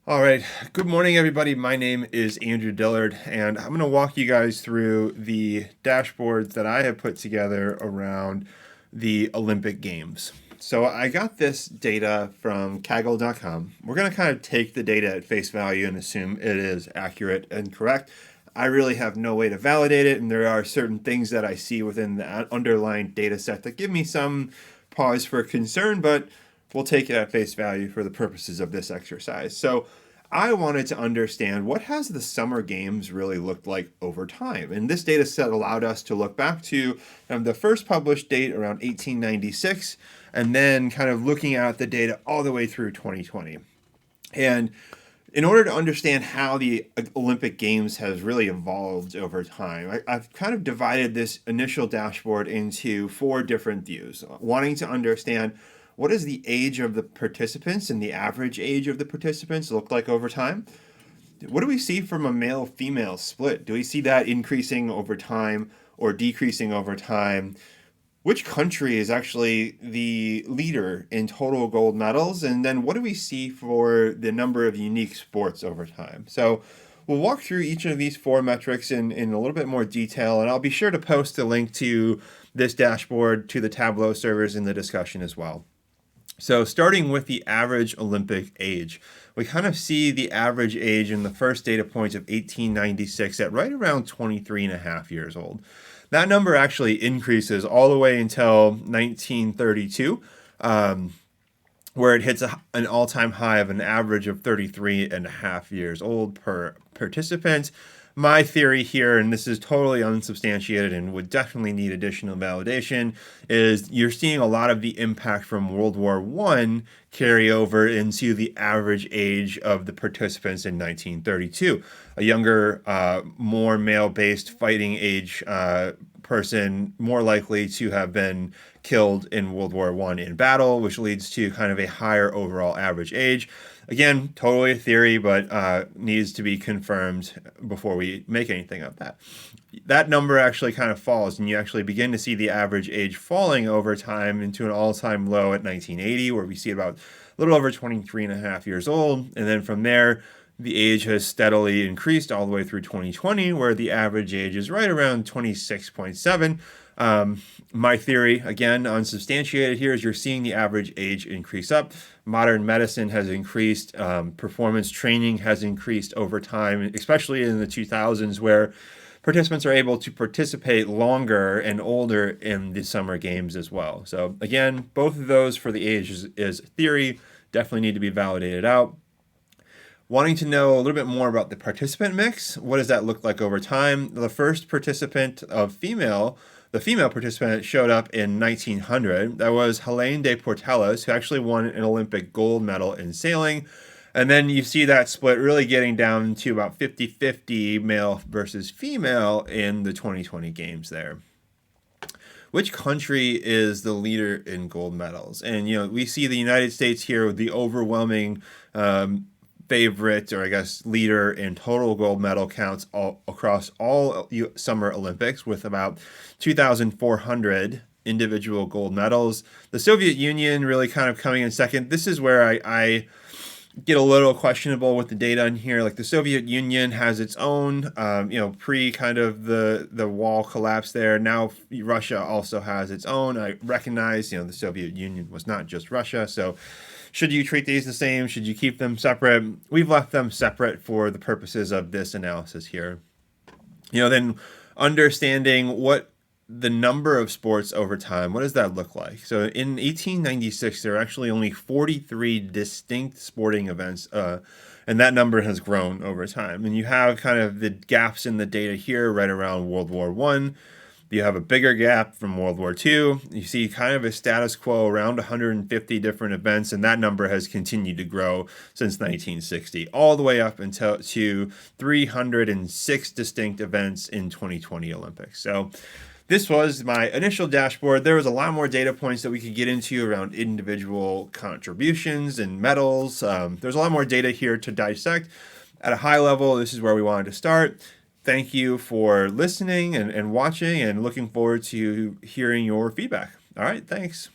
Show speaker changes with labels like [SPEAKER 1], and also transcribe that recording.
[SPEAKER 1] All right. Good morning, everybody. My name is Andrew Dillard, and I'm going to walk you guys through the dashboards that I have put together around the Olympic Games. So I got this data from Kaggle.com. We're going to kind of take the data at face value and assume it is accurate and correct. I really have no way to validate it, and there are certain things that I see within the underlying data set that give me some pause for concern, but we'll take it at face value for the purposes of this exercise. So I wanted to understand, what has the summer games really looked like over time? And this data set allowed us to look back to the first published date around 1896, and then kind of looking at the data all the way through 2020. And in order to understand how the Olympic Games has really evolved over time, I've kind of divided this initial dashboard into four different views, wanting to understand what does the age of the participants and the average age of the participants look like over time? What do we see from a male-female split? Do we see that increasing over time or decreasing over time? Which country is actually the leader in total gold medals? And then what do we see for the number of unique sports over time? So we'll walk through each of these four metrics in a little bit more detail, and I'll be sure to post a link to this dashboard to the Tableau servers in the discussion as well. So starting with the average Olympic age, we kind of see the average age in the first data point of 1896 at right around 23 and a half years old. That number actually increases all the way until 1932, where it hits an all-time high of an average of 33 and a half years old per participant. My theory here, and this is totally unsubstantiated and would definitely need additional validation, is you're seeing a lot of the impact from World War I carry over into the average age of the participants in 1932. A younger, more male-based fighting age person more likely to have been killed in World War I in battle, which leads to kind of a higher overall average age. Again, totally a theory, but needs to be confirmed before we make anything of that. That number actually kind of falls, and you actually begin to see the average age falling over time into an all-time low at 1980, where we see about a little over 23 and a half years old. And then from there, the age has steadily increased all the way through 2020, where the average age is right around 26.7. My theory, again, unsubstantiated here, is you're seeing the average age increase up. Modern medicine has increased. Performance training has increased over time, especially in the 2000s, where participants are able to participate longer and older in the summer games as well. So again, both of those for the age is theory, definitely need to be validated out. Wanting to know a little bit more about the participant mix, what does that look like over time? The first participant of the female participant showed up in 1900. That was Helene de Portales, who actually won an Olympic gold medal in sailing. And then you see that split really getting down to about 50-50 male versus female in the 2020 games there. Which country is the leader in gold medals? And, we see the United States here with the overwhelming favorite, or I guess leader in total gold medal counts across all Summer Olympics, with about 2,400 individual gold medals. The Soviet Union really kind of coming in second. This is where I get a little questionable with the data in here. Like, the Soviet Union has its own, pre kind of the wall collapse there. Now Russia also has its own. I recognize, the Soviet Union was not just Russia. So should you treat these the same? Should you keep them separate? We've left them separate for the purposes of this analysis here. Then understanding what the number of sports over time, what does that look like? So in 1896, there are actually only 43 distinct sporting events, and that number has grown over time. And you have kind of the gaps in the data here right around World War I. You have a bigger gap from World War II. You see kind of a status quo around 150 different events, and that number has continued to grow since 1960, all the way up until to 306 distinct events in 2020 Olympics. So this was my initial dashboard. There was a lot more data points that we could get into around individual contributions and medals. There's a lot more data here to dissect. At a high level, this is where we wanted to start. Thank you for listening and watching, and looking forward to hearing your feedback. All right, thanks.